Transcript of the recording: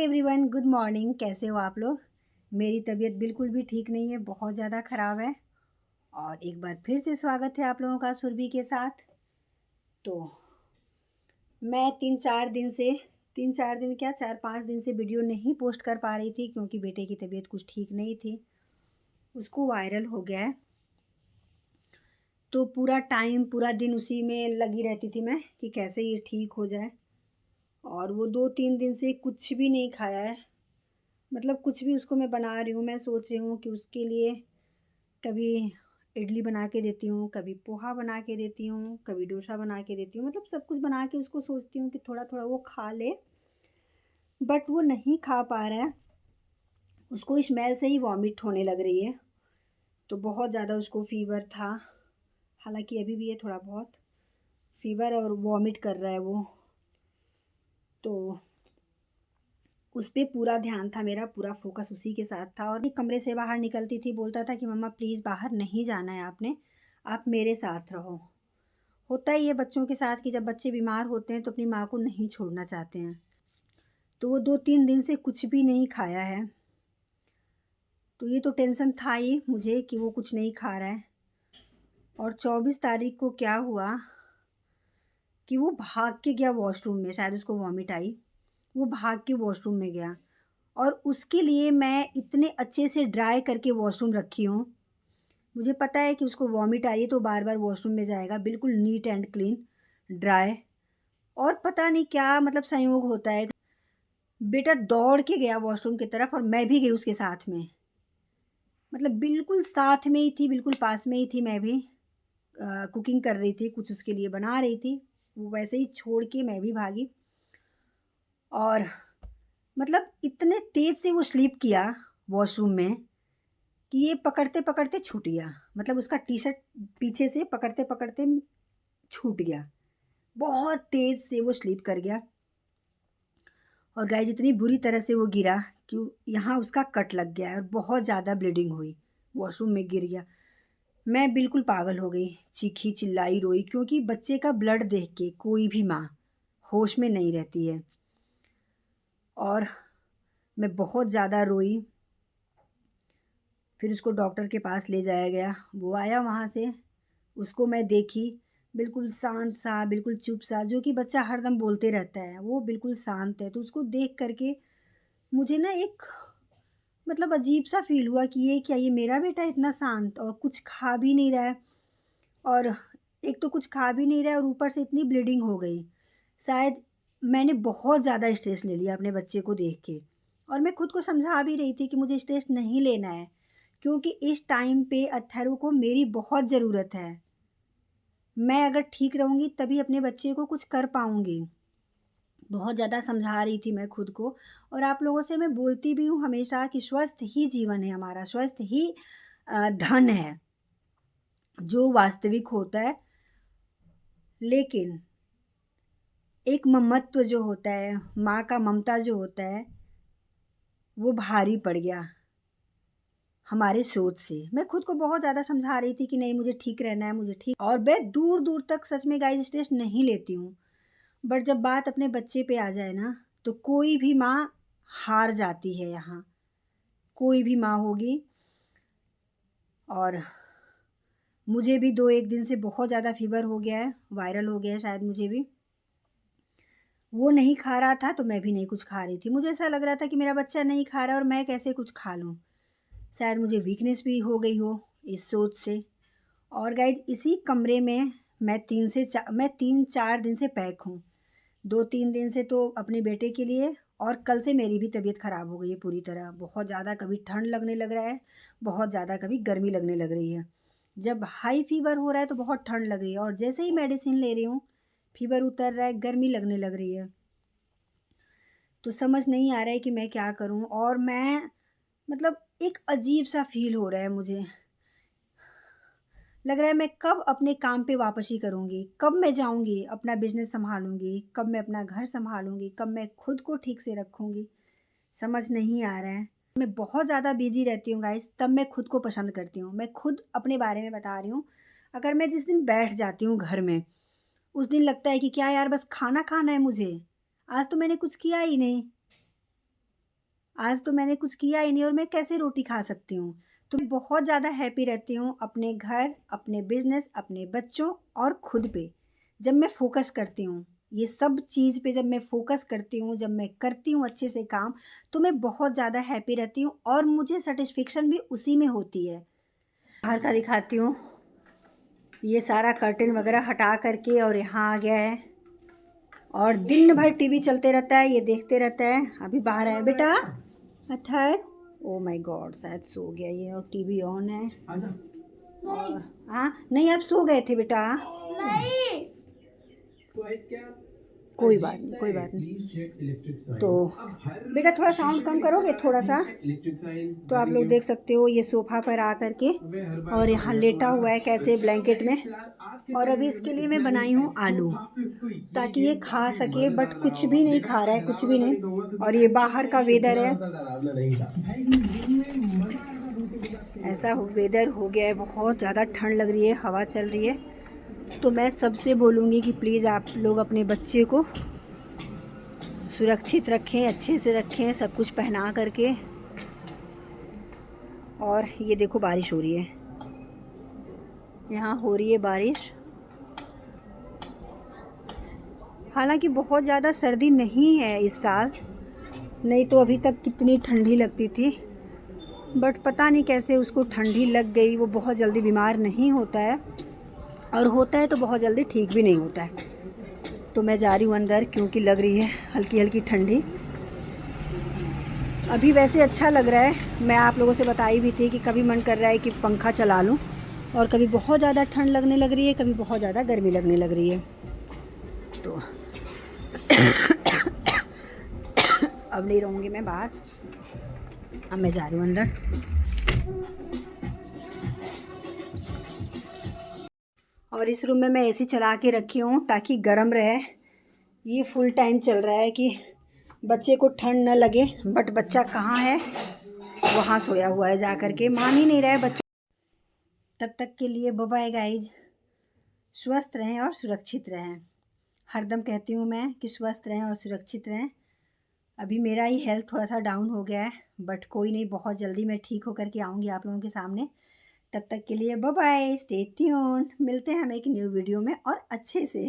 Everyone, good morning. कैसे हो आप लोग? मेरी तबीयत बिल्कुल भी ठीक नहीं है, बहुत ज़्यादा ख़राब है। और एक बार फिर से स्वागत है आप लोगों का सुरभि के साथ। तो मैं 4-5 दिन से वीडियो नहीं पोस्ट कर पा रही थी क्योंकि बेटे की तबीयत कुछ ठीक नहीं थी। उसको वायरल हो गया है, तो पूरा दिन उसी में लगी रहती थी मैं कि कैसे ये ठीक हो जाए। और वो 2-3 दिन से कुछ भी नहीं खाया है। मतलब कुछ भी उसको मैं बना रही हूँ, मैं सोच रही हूँ कि उसके लिए कभी इडली बना के देती हूँ, कभी पोहा बना के देती हूँ, कभी डोसा बना के देती हूँ। मतलब सब कुछ बना के उसको सोचती हूँ कि थोड़ा थोड़ा वो खा ले, बट वो नहीं खा पा रहा है। उसको स्मेल से ही वॉमिट होने लग रही है। तो बहुत ज़्यादा उसको फ़ीवर था, हालांकि अभी भी है थोड़ा बहुत फ़ीवर और वॉमिट कर रहा है वो। तो उस पे पूरा ध्यान था मेरा, पूरा फोकस उसी के साथ था। और कमरे से बाहर निकलती थी, बोलता था कि मम्मा प्लीज़ बाहर नहीं जाना है आपने, आप मेरे साथ रहो। होता ही है बच्चों के साथ कि जब बच्चे बीमार होते हैं तो अपनी माँ को नहीं छोड़ना चाहते हैं। तो वो 2-3 दिन से कुछ भी नहीं खाया है। तो ये तो टेंशन था ही मुझे कि वो कुछ नहीं खा रहा है। और 24 तारीख को क्या हुआ कि वो भाग के गया वॉशरूम में, शायद उसको वॉमिट आई, वो भाग के वॉशरूम में गया। और उसके लिए मैं इतने अच्छे से ड्राई करके वॉशरूम रखी हूँ। मुझे पता है कि उसको वॉमिट आ रही है तो बार बार वॉशरूम में जाएगा, बिल्कुल नीट एंड क्लीन ड्राई। और पता नहीं क्या मतलब संयोग होता है, बेटा दौड़ के गया वॉशरूम की तरफ और मैं भी गई उसके साथ में। मतलब बिल्कुल साथ में ही थी, बिल्कुल पास में ही थी। मैं भी कुकिंग कर रही थी, कुछ उसके लिए बना रही थी। वो वैसे ही छोड़ के मैं भी भागी। और मतलब इतने तेज़ से वो स्लीप किया वॉशरूम में कि ये पकड़ते पकड़ते छूट गया। मतलब उसका टी शर्ट पीछे से पकड़ते पकड़ते छूट गया। बहुत तेज़ से वो स्लीप कर गया। और गाइस इतनी बुरी तरह से वो गिरा कि यहाँ उसका कट लग गया है और बहुत ज़्यादा ब्लीडिंग हुई, वॉशरूम में गिर गया। मैं बिल्कुल पागल हो गई, चीखी चिल्लाई रोई, क्योंकि बच्चे का ब्लड देख के कोई भी माँ होश में नहीं रहती है। और मैं बहुत ज़्यादा रोई। फिर उसको डॉक्टर के पास ले जाया गया, वो आया वहाँ से, उसको मैं देखी, बिल्कुल शांत सा, बिल्कुल चुप सा, जो कि बच्चा हरदम बोलते रहता है, वो बिल्कुल शांत है। तो उसको देख करके मुझे ना एक मतलब अजीब सा फील हुआ कि ये क्या, ये मेरा बेटा इतना शांत और कुछ खा भी नहीं रहा है। और एक तो कुछ खा भी नहीं रहा है और ऊपर से इतनी ब्लीडिंग हो गई। शायद मैंने बहुत ज़्यादा स्ट्रेस ले लिया अपने बच्चे को देख के। और मैं खुद को समझा भी रही थी कि मुझे स्ट्रेस नहीं लेना है, क्योंकि इस टाइम पे अत्थरू को मेरी बहुत ज़रूरत है। मैं अगर ठीक रहूँगी तभी अपने बच्चे को कुछ कर पाऊँगी। बहुत ज़्यादा समझा रही थी मैं खुद को। और आप लोगों से मैं बोलती भी हूँ हमेशा कि स्वस्थ ही जीवन है हमारा, स्वस्थ ही धन है, जो वास्तविक होता है। लेकिन एक ममत्व जो होता है, माँ का ममता जो होता है, वो भारी पड़ गया हमारे सोच से। मैं खुद को बहुत ज़्यादा समझा रही थी कि नहीं मुझे ठीक रहना है, मुझे ठीक। और मैं दूर दूर तक सच में गाइस स्ट्रेस नहीं लेती हूँ, बट जब बात अपने बच्चे पे आ जाए ना, तो कोई भी माँ हार जाती है यहाँ, कोई भी माँ होगी। और मुझे भी 2-1 दिन से बहुत ज़्यादा फ़ीवर हो गया है, वायरल हो गया है शायद मुझे भी। वो नहीं खा रहा था तो मैं भी नहीं कुछ खा रही थी। मुझे ऐसा लग रहा था कि मेरा बच्चा नहीं खा रहा है और मैं कैसे कुछ खा लूँ। शायद मुझे वीकनेस भी हो गई हो इस सोच से। और गाइज़ इसी कमरे में मैं 3-4 दिन से पैक हूँ। 2-3 दिन से तो अपने बेटे के लिए, और कल से मेरी भी तबीयत ख़राब हो गई है पूरी तरह। बहुत ज़्यादा कभी ठंड लगने लग रहा है, बहुत ज़्यादा कभी गर्मी लगने लग रही है। जब हाई फ़ीवर हो रहा है तो बहुत ठंड लग रही है, और जैसे ही मेडिसिन ले रही हूँ फ़ीवर उतर रहा है, गर्मी लगने लग रही है। तो समझ नहीं आ रहा है कि मैं क्या करूँ। और मैं मतलब एक अजीब सा फ़ील हो रहा है मुझे। लग रहा है मैं कब अपने काम पे वापसी करूँगी, कब मैं जाऊँगी अपना बिज़नेस सँभालूँगी, कब मैं अपना घर सँभालूँगी, कब मैं खुद को ठीक से रखूँगी, समझ नहीं आ रहा है। मैं बहुत ज़्यादा बिज़ी रहती हूँ गाइस, तब मैं खुद को पसंद करती हूँ। मैं खुद अपने बारे में बता रही हूँ। अगर मैं जिस दिन बैठ जाती हूँ घर में, उस दिन लगता है कि क्या यार बस खाना खाना है मुझे, आज तो मैंने कुछ किया ही नहीं। आज तो मैंने कुछ किया ही नहीं और मैं कैसे रोटी खा सकती हूँ। तो मैं बहुत ज़्यादा हैप्पी रहती हूँ अपने घर, अपने बिजनेस, अपने बच्चों और खुद पे। जब मैं फोकस करती हूँ ये सब चीज़ पे, जब मैं फोकस करती हूँ, जब मैं करती हूँ अच्छे से काम, तो मैं बहुत ज़्यादा हैप्पी रहती हूँ और मुझे सेटिस्फेक्शन भी उसी में होती है। बाहर का दिखाती हूँ, ये सारा कर्टेन वगैरह हटा करके और यहाँ आ गया है और दिन भर टीवी चलते रहता है, ये देखते रहता है। अभी बाहर है बेटा, अथर, ओ माय गॉड, शायद सो गया ये और टीवी ऑन है। और हाँ नहीं, आप सो गए थे बेटा। नहीं, कोई बात नहीं, कोई बात नहीं। तो बेटा थोड़ा साउंड कम करोगे थोड़ा सा, तो आप लोग देख सकते हो ये सोफ़ा पर आ करके और यहाँ लेटा हुआ है कैसे ब्लैंकेट में। और अभी इसके लिए मैं बनाई हूँ आलू ताकि ये खा सके, बट कुछ भी नहीं खा रहा है, कुछ भी नहीं। और ये बाहर का वेदर है, ऐसा वेदर हो गया है, बहुत ज़्यादा ठंड लग रही है, हवा चल रही है। तो मैं सबसे बोलूँगी कि प्लीज़ आप लोग अपने बच्चे को सुरक्षित रखें, अच्छे से रखें, सब कुछ पहना करके। और ये देखो बारिश हो रही है, यहाँ हो रही है बारिश। हालांकि बहुत ज़्यादा सर्दी नहीं है इस साल, नहीं तो अभी तक कितनी ठंडी लगती थी, बट पता नहीं कैसे उसको ठंडी लग गई। वो बहुत जल्दी बीमार नहीं होता है और होता है तो बहुत जल्दी ठीक भी नहीं होता है। तो मैं जा रही हूँ अंदर क्योंकि लग रही है हल्की हल्की ठंडी। अभी वैसे अच्छा लग रहा है, मैं आप लोगों से बताई भी थी कि कभी मन कर रहा है कि पंखा चला लूँ और कभी बहुत ज़्यादा ठंड लगने लग रही है, कभी बहुत ज़्यादा गर्मी लगने लग रही है। तो अब नहीं रहूँगी मैं बाहर, अब मैं जा रही हूँ अंदर। और इस रूम में मैं एसी चला के रखी हूँ ताकि गर्म रहे। ये फुल टाइम चल रहा है कि बच्चे को ठंड न लगे, बट बच्चा कहाँ है, वहाँ सोया हुआ है जा कर के, मान ही नहीं रहा है बच्चा। तब तक के लिए बाय बाय गाइज, स्वस्थ रहें और सुरक्षित रहें। हरदम कहती हूँ मैं कि स्वस्थ रहें और सुरक्षित रहें। अभी मेरा ही हेल्थ थोड़ा सा डाउन हो गया है, बट कोई नहीं, बहुत जल्दी मैं ठीक होकर के आऊँगी आप लोगों के सामने। तब तक के लिए बाय बाय, स्टे ट्यून्ड। मिलते हैं हम एक न्यू वीडियो में और अच्छे से।